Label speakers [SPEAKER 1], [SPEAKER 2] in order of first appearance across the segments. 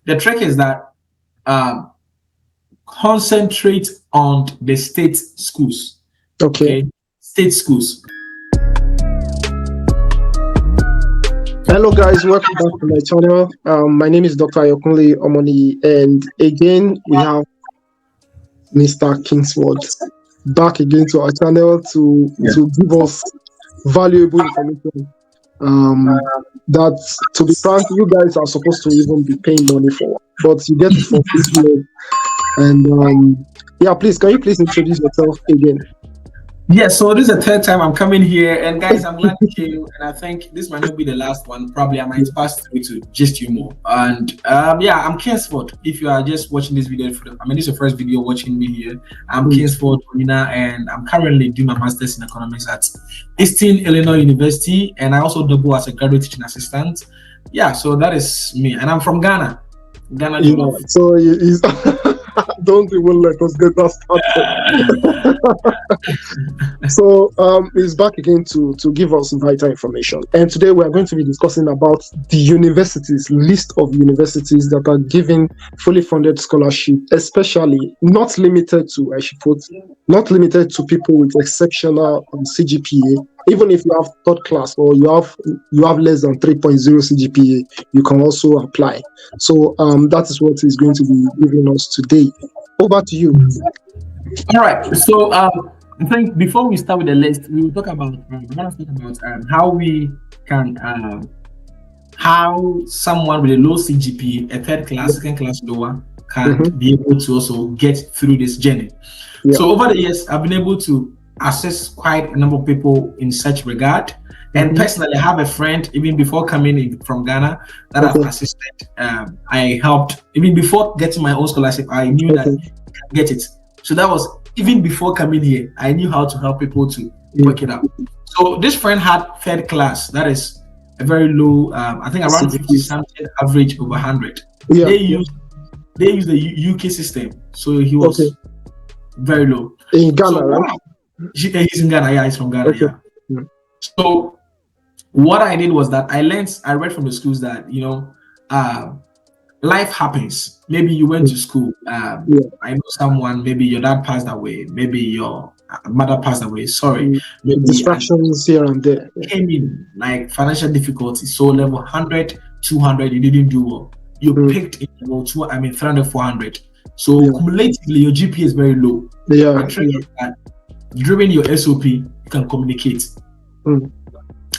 [SPEAKER 1] The trick is that um, concentrate on the state schools.
[SPEAKER 2] Okay.
[SPEAKER 1] Okay, state schools.
[SPEAKER 2] Hello, guys. Welcome back to my channel. My name is Dr. Ayokunle Omoni, and again we have Mr. Kingsford back again to our channel to give us valuable information. That, to be frank, you guys are supposed to even be paying money for, but you get it for free here. And yeah, please, can you please introduce yourself again?
[SPEAKER 1] Yeah, so this is the third time I'm coming here, and guys, I'm glad to hear you. And I think this might not be the last one. Probably I might pass through to just you more. And yeah, I'm Kingsford. If you are just watching this video this is your first video watching me here. I'm Kingsford Onina, and I'm currently doing my master's in economics at Eastern Illinois University, and I also double as a graduate teaching assistant. Yeah, so that is me, and I'm from Ghana. Ghana,
[SPEAKER 2] Yeah, so he's don't even let us get that started. So he's back again to give us vital information, and today we are going to be discussing about the universities, list of universities that are giving fully funded scholarship, especially not limited to, I should put, not limited to people with exceptional CGPA. Even if you have third class or you have less than 3.0 CGPA, you can also apply. So that is what he's going to be giving us today. Over to you.
[SPEAKER 1] All right. So I think before we start with the list, we will talk about how we can how someone with a low CGPA, a third class, second class lower, can be able to also get through this journey. Yeah. So over the years, I've been able to assess quite a number of people in such regard. And personally, I have a friend, even before coming in from Ghana, that I've assisted. I helped, even before getting my own scholarship, I knew that I can get it. So that was, even before coming here, I knew how to help people to work it out. So this friend had third class, that is a very low, I think around 50 something, average over 100. Yeah. They use the UK system. So he was very low.
[SPEAKER 2] In Ghana, right?
[SPEAKER 1] He's in Ghana, yeah, he's from Ghana, yeah. So what I did was that I read from the schools that, life happens. Maybe you went to school. I know someone, maybe your dad passed away, maybe your mother passed away. Sorry. Maybe
[SPEAKER 2] distractions here and there.
[SPEAKER 1] Came in like financial difficulties. So level 100, 200, you didn't do well. You picked in level 300, 400. So cumulatively, your GPA is very low.
[SPEAKER 2] Yeah.
[SPEAKER 1] During your SOP, you can communicate.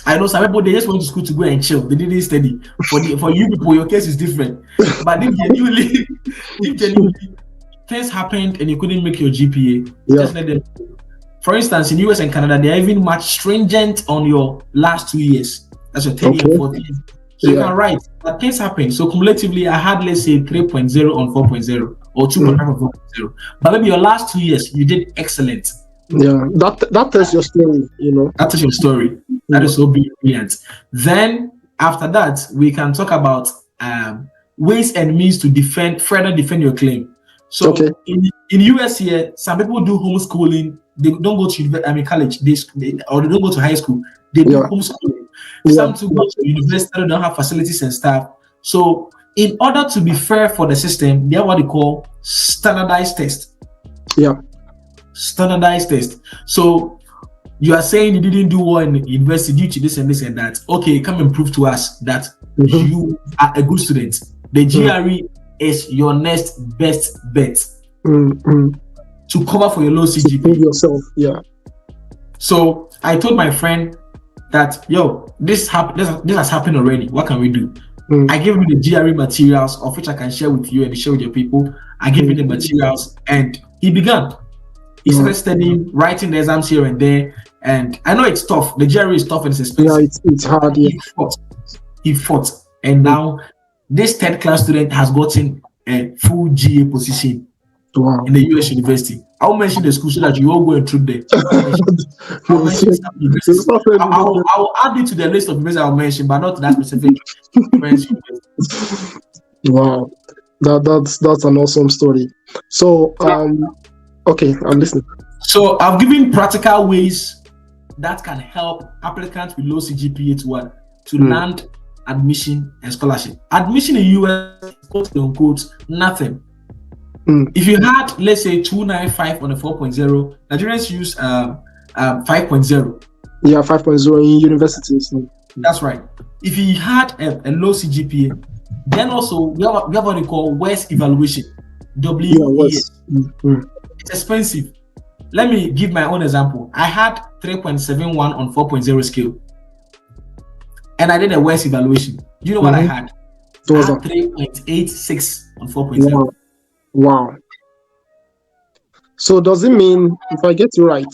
[SPEAKER 1] I know some people, they just went to school to go and chill. They didn't study. For you people, your case is different. But if genuinely things happened and you couldn't make your GPA, just let them. For instance, in US and Canada, they are even much stringent on your last 2 years. That's your 10 year, 14 years. So you can write, but things happen. So cumulatively, I had, let's say, 3.0 on 4.0 or 2.5 on 4.0. But maybe your last 2 years, you did excellent.
[SPEAKER 2] Yeah, that tells your story,
[SPEAKER 1] That tells your story. That is so brilliant. Then after that, we can talk about ways and means to further defend your claim. So in US here, some people do homeschooling. They don't go to college, or they don't go to high school. They do homeschooling. Some to go to university, they don't have facilities and stuff. So in order to be fair for the system, they have what they call standardized test.
[SPEAKER 2] Yeah.
[SPEAKER 1] Standardized test. So you are saying you didn't do well in university due to this and this and that. Okay, come and prove to us that you are a good student. The GRE is your next best bet to cover for your low CGPA.
[SPEAKER 2] Yourself, yeah.
[SPEAKER 1] So I told my friend that, this has happened already. What can we do? I gave him the GRE materials, of which I can share with you and share with your people. I gave him the materials, and he began. He started studying, writing the exams here and there. And I know it's tough. The GRE is tough and it's expensive.
[SPEAKER 2] Yeah, it's hard. Yeah.
[SPEAKER 1] He fought. And now this third class student has gotten a full GA position in the US university. I'll mention the school so that you all go and through there. I'll add it to the list of universities I'll mention, but not that specific.
[SPEAKER 2] Wow. That's an awesome story. So okay, I'm listening.
[SPEAKER 1] So I've given practical ways that can help applicants with low CGPA to land admission and scholarship. Admission in US is quote unquote nothing. If you had, let's say, 295 on a 4.0, Nigerians use 5.0.
[SPEAKER 2] Yeah, 5.0 in universities.
[SPEAKER 1] That's right. If you had a low CGPA, then also we have what they call WES evaluation. WES. It's expensive. Let me give my own example. I had 3.71 on 4.0 scale, and I did a WES evaluation. You know what I had? I had 3.86 on 4.0.
[SPEAKER 2] Wow. So does it mean, if I get you right,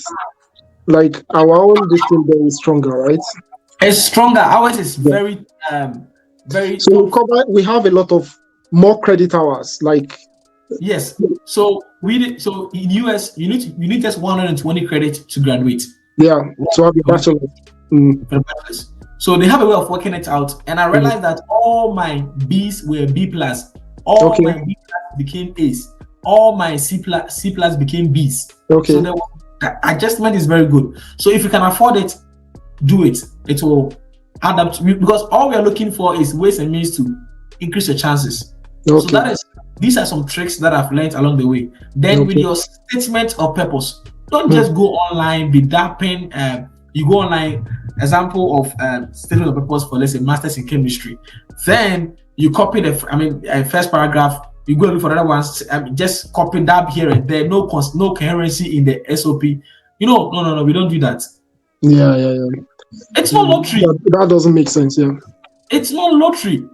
[SPEAKER 2] like our own distance is stronger, right?
[SPEAKER 1] It's stronger. Ours is very.
[SPEAKER 2] So we have a lot of more credit hours. Like
[SPEAKER 1] yes. So so in US you need just 120 credits to graduate.
[SPEAKER 2] Yeah. To have a bachelor's.
[SPEAKER 1] So they have a way of working it out, and I realized that all my B's were B+. All my B+ became A's. All my C+ became B's.
[SPEAKER 2] Okay.
[SPEAKER 1] So the adjustment is very good. So if you can afford it, do it. It will add up to you, because all we are looking for is ways and means to increase your chances. So these are some tricks that I've learned along the way. Then with your statement of purpose, don't just go online, be dapping. You go online, example of statement of purpose for, let's say, masters in chemistry. Then you copy first paragraph. You go look for other ones. Just copy that here and there. No coherency in the SOP. No. We don't do that.
[SPEAKER 2] Yeah.
[SPEAKER 1] It's not lottery.
[SPEAKER 2] That doesn't make sense. Yeah.
[SPEAKER 1] It's not lottery.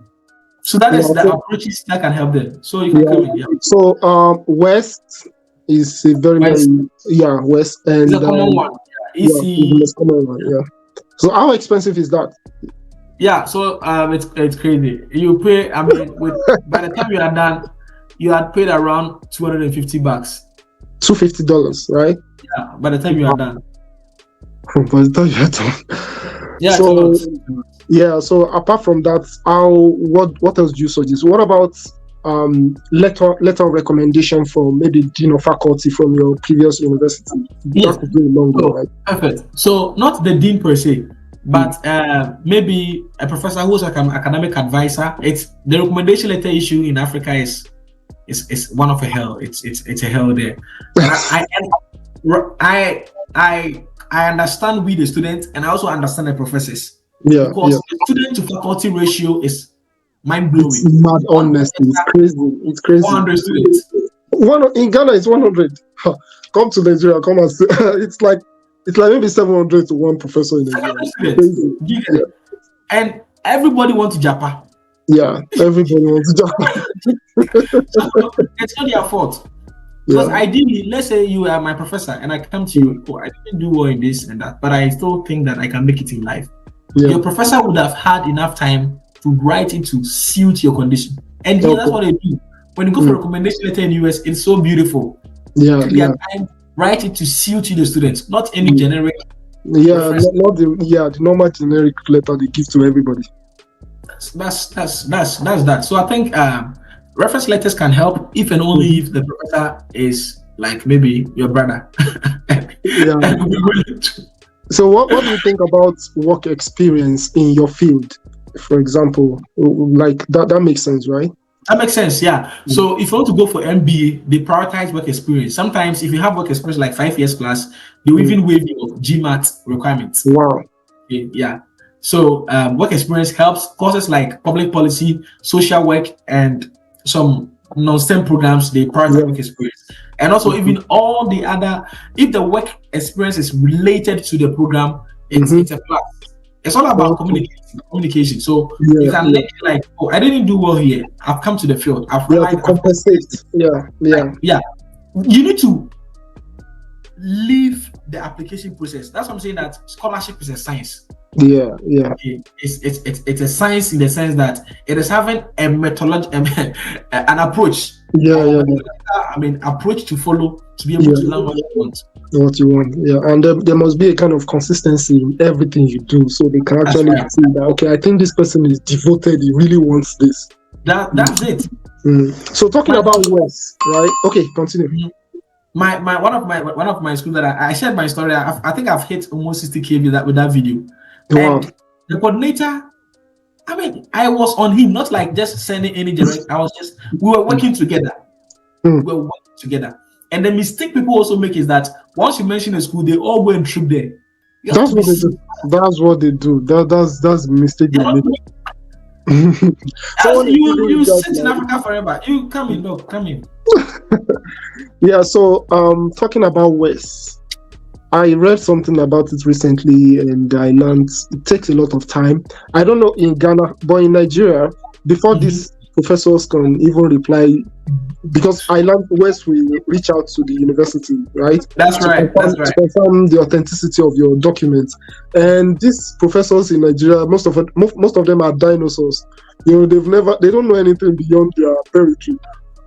[SPEAKER 1] So that is the approaches that can help them. So you can come in. Yeah.
[SPEAKER 2] So West is a very West, and
[SPEAKER 1] it's a common one.
[SPEAKER 2] It's a common one. Yeah. So how expensive is that?
[SPEAKER 1] Yeah. So it's crazy. You pay. By the time you are done, you had paid around $250.
[SPEAKER 2] $250, right?
[SPEAKER 1] Yeah. By the time you are done.
[SPEAKER 2] By the time you are done.
[SPEAKER 1] Yeah.
[SPEAKER 2] So apart from that, what else do you suggest? What about letter of recommendation from maybe dean or faculty from your previous university?
[SPEAKER 1] Yes.
[SPEAKER 2] That could go a long way, right?
[SPEAKER 1] Perfect. So not the dean per se, but maybe a professor who's like an academic advisor. It's the recommendation letter issue in Africa is one of a hell. It's a hell there. I understand we the students, and I also understand the professors.
[SPEAKER 2] Yeah.
[SPEAKER 1] Because the student to faculty ratio is mind blowing.
[SPEAKER 2] It's mad, honestly. It's crazy.
[SPEAKER 1] 100 students.
[SPEAKER 2] In Ghana, it's 100. Come to Nigeria, come and see. It's like maybe 700 to one professor in Nigeria.
[SPEAKER 1] And everybody wants to Japan.
[SPEAKER 2] Yeah, everybody wants to Japan.
[SPEAKER 1] So it's not their fault. Because ideally, let's say you are my professor and I come to you, I didn't do well in this and that, but I still think that I can make it in life. Yeah. Your professor would have had enough time to write it to suit your condition. And that's what they do. When you go for a recommendation letter in the US, it's so beautiful. Time, write it to suit you, the students, not any generic.
[SPEAKER 2] Not the normal generic letter they give to everybody.
[SPEAKER 1] That's that. So I think reference letters can help if and only if the professor is like maybe your brother.
[SPEAKER 2] So what do you think about work experience in your field, for example? Like that makes sense, right?
[SPEAKER 1] That makes sense, yeah. So if you want to go for MBA, they prioritize work experience. Sometimes if you have work experience like 5 years class, they will even waive your GMAT requirements.
[SPEAKER 2] Wow.
[SPEAKER 1] Yeah. So work experience helps courses like public policy, social work, and some non-STEM programs. They prioritize work experience. And also even all the other, if the work experience is related to the program, it's a plus. It's all about communication. So you can let like, oh, I didn't do well here. I've come to the field. I've realized.
[SPEAKER 2] Compensate.
[SPEAKER 1] Yeah. You need to leave the application process. That's what I'm saying, that scholarship is a science.
[SPEAKER 2] Yeah.
[SPEAKER 1] It's a science in the sense that it is having a methodology, an approach. Approach to follow to be able to learn what you want. And
[SPEAKER 2] there must be a kind of consistency in everything you do, so they can actually see that, okay, I think this person is devoted, he really wants this.
[SPEAKER 1] That's it.
[SPEAKER 2] So talking about West, right? Okay, continue.
[SPEAKER 1] One of my schools that I shared my story. I think I've hit almost 60K with that video.
[SPEAKER 2] Wow.
[SPEAKER 1] And the coordinator I mean, I was on him, not like just sending any direct. We were working together.
[SPEAKER 2] Mm.
[SPEAKER 1] We were working together. And the mistake people also make is that once you mention a school, they all go and troop there.
[SPEAKER 2] That's what they do. That's what they do. That's the mistake they make.
[SPEAKER 1] So you sit in Africa forever. You come in, look, come in.
[SPEAKER 2] Yeah. So talking about West, I read something about it recently, and I learned it takes a lot of time. I don't know in Ghana, but in Nigeria, before these professors can even reply, because I learned West will reach out to the university, right?
[SPEAKER 1] That's right.
[SPEAKER 2] To confirm the authenticity of your documents. And these professors in Nigeria, most of them are dinosaurs. You know, they don't know anything beyond their territory.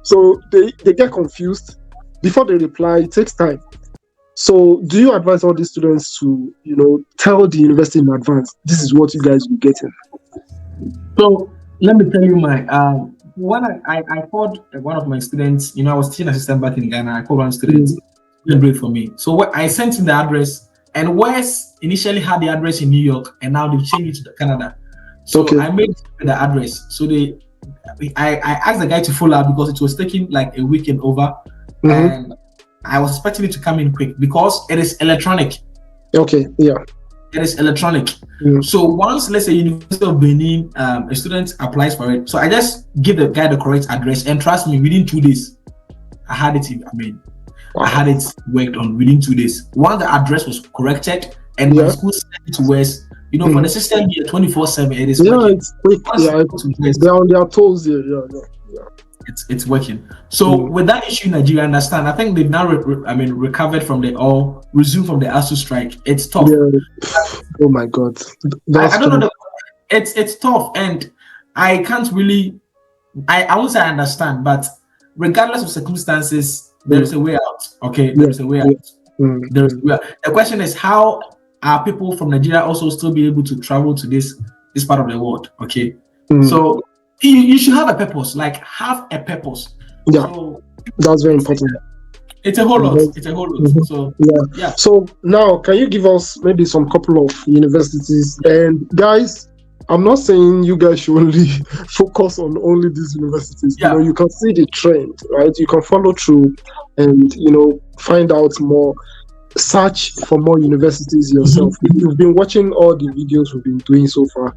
[SPEAKER 2] So they get confused. Before they reply, it takes time. So do you advise all these students to, tell the university in advance, this is what you guys will be getting?
[SPEAKER 1] So let me tell you when I called one of my students, I was teaching assistant back in Ghana. I called one student, didn't do it for me. So I sent him the address, and West initially had the address in New York, and now they've changed it to Canada. So I made the address. So I asked the guy to follow up because it was taking like a weekend over, and I was expecting it to come in quick because it is electronic.
[SPEAKER 2] Okay, yeah.
[SPEAKER 1] It is electronic. So once, let's say, University of Benin, a student applies for it. So I just give the guy the correct address, and trust me, within 2 days, I had it. I had it worked on within 2 days. Once the address was corrected, and my school sent it to West, for the system here, 24/7, it is working.
[SPEAKER 2] It's quick. They're on their toes here. Yeah.
[SPEAKER 1] It's working. So with that issue in Nigeria, I understand. I think they've now recovered from resumed from the ASU strike. It's tough.
[SPEAKER 2] Yeah. Oh my God.
[SPEAKER 1] I don't know. It's tough, and I can't really. I won't say I understand, but regardless of circumstances, there is a way out. Okay, there is a way out. There is a way out. The question is, how are people from Nigeria also still be able to travel to this part of the world? Okay, so you should have a purpose. Like, have a purpose.
[SPEAKER 2] Yeah,
[SPEAKER 1] so,
[SPEAKER 2] that's very important.
[SPEAKER 1] It's a whole lot. It's a whole lot. So yeah.
[SPEAKER 2] So now, can you give us maybe some couple of universities? And guys, I'm not saying you guys should only focus on only these universities.
[SPEAKER 1] Yeah.
[SPEAKER 2] You can see the trend, right? You can follow through and find out more. Search for more universities yourself. You've been watching all the videos we've been doing so far.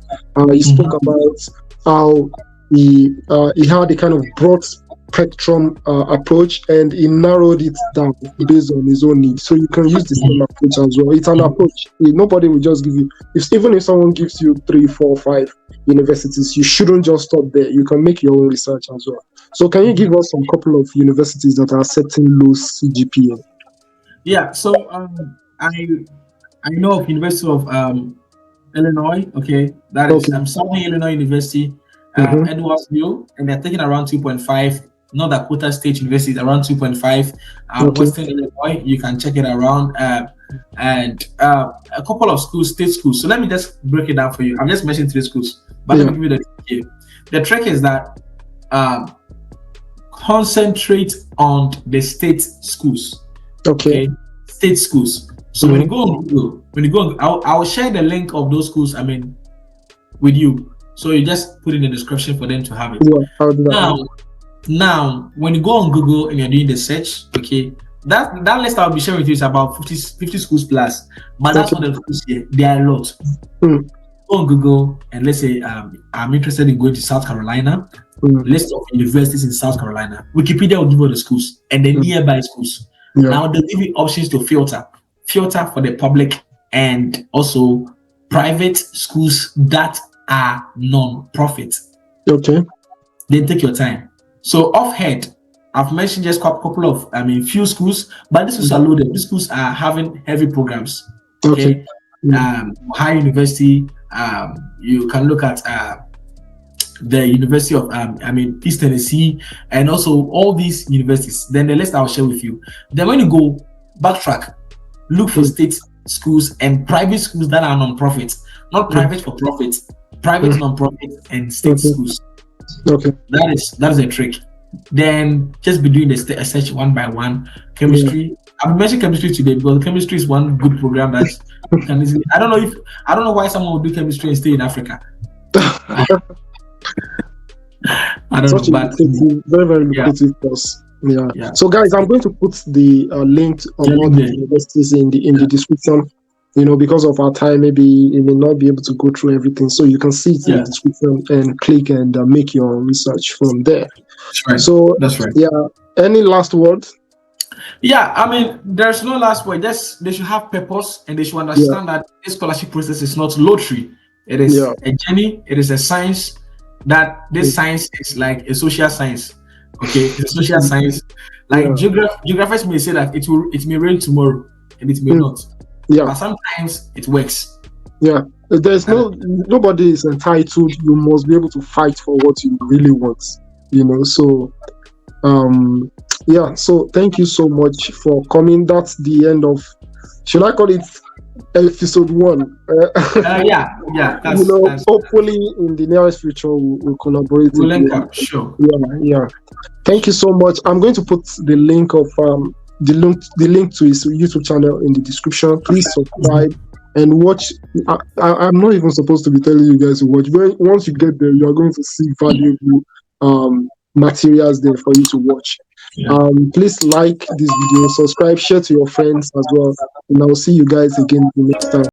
[SPEAKER 2] You spoke about how he had a kind of broad spectrum approach, and he narrowed it down based on his own needs. So you can use the same approach as well. It's an approach. Nobody will just give you, even if someone gives you 3, 4, 5 universities, you shouldn't just stop there. You can make your own research as well. So can you give us some couple of universities that are setting low CGPA?
[SPEAKER 1] Yeah, so I know of University of Illinois. Okay, that is Southern Illinois University, Edwardsville, and they're taking around 2.5. North Dakota State University is around 2.5. Western Illinois, you can check it around, and a couple of state schools. So let me just break it down for you. I've just mentioned 3 schools, but let me give you the trick here. The trick is that concentrate on the state schools. Okay, state schools. So when you go on Google, I'll share the link of those schools. With you. So you just put in the description for them to have it. Yeah, now, when you go on Google and you're doing the search, okay, that list I'll be sharing with you is about 50 schools plus. But that's not the schools here. There are a lot. Go on Google and let's say I'm interested in going to South Carolina. List of universities in South Carolina. Wikipedia will give you the schools and the nearby schools. Now they give you options to filter for the public and also private schools that are non-profit.
[SPEAKER 2] Okay.
[SPEAKER 1] Then take your time. So off head, I've mentioned just a couple of few schools, but these schools are loaded. These schools are having heavy programs. Okay. High University. You can look at the University of East Tennessee, and also all these universities. Then the list I'll share with you. Then when you go backtrack, look for state schools and private schools that are non-profit, not private for profit, private non-profit and state schools.
[SPEAKER 2] Okay,
[SPEAKER 1] that is a trick. Then just be doing the search one by one. Chemistry. I've mentioned chemistry today because chemistry is one good program that can easily. I don't know why someone would do chemistry and stay in Africa. I don't know,
[SPEAKER 2] Such a
[SPEAKER 1] but
[SPEAKER 2] lucrative, very, very
[SPEAKER 1] yeah,
[SPEAKER 2] lucrative course. Yeah.
[SPEAKER 1] yeah.
[SPEAKER 2] So, guys, I'm going to put the link of
[SPEAKER 1] The
[SPEAKER 2] all
[SPEAKER 1] link
[SPEAKER 2] the
[SPEAKER 1] there.
[SPEAKER 2] universities in the description. Because of our time, maybe you may not be able to go through everything. So you can see it in the
[SPEAKER 1] Yeah,
[SPEAKER 2] description and click and make your research from there.
[SPEAKER 1] that's right.
[SPEAKER 2] So,
[SPEAKER 1] That's right.
[SPEAKER 2] yeah. Any last word?
[SPEAKER 1] Yeah, I mean, there's no last word. Just they should have purpose and they should
[SPEAKER 2] Yeah.
[SPEAKER 1] understand that this scholarship process is not lottery. It is
[SPEAKER 2] Yeah.
[SPEAKER 1] a journey. It is a science. That this
[SPEAKER 2] Mm.
[SPEAKER 1] science is like a social science. Okay, it's a social science. Like
[SPEAKER 2] Yeah.
[SPEAKER 1] geographers may say that it may rain tomorrow and it may
[SPEAKER 2] Mm.
[SPEAKER 1] not,
[SPEAKER 2] Yeah.
[SPEAKER 1] but sometimes it works.
[SPEAKER 2] Yeah. There's nobody is entitled. You must be able to fight for what you really want. So yeah. So thank you so much for coming. That's the end of. Should I call it episode 1?
[SPEAKER 1] Yeah. That's
[SPEAKER 2] Hopefully in the nearest future we'll collaborate
[SPEAKER 1] we'll link
[SPEAKER 2] again.
[SPEAKER 1] up. Sure.
[SPEAKER 2] Yeah. Thank you so much. I'm going to put the link of the link to his YouTube channel in the description. Please subscribe and watch. I'm not even supposed to be telling you guys to watch, but once you get there, you are going to see valuable materials there for you to watch.
[SPEAKER 1] Yeah.
[SPEAKER 2] Please like this video, subscribe, share to your friends as well, and I'll see you guys again the next time.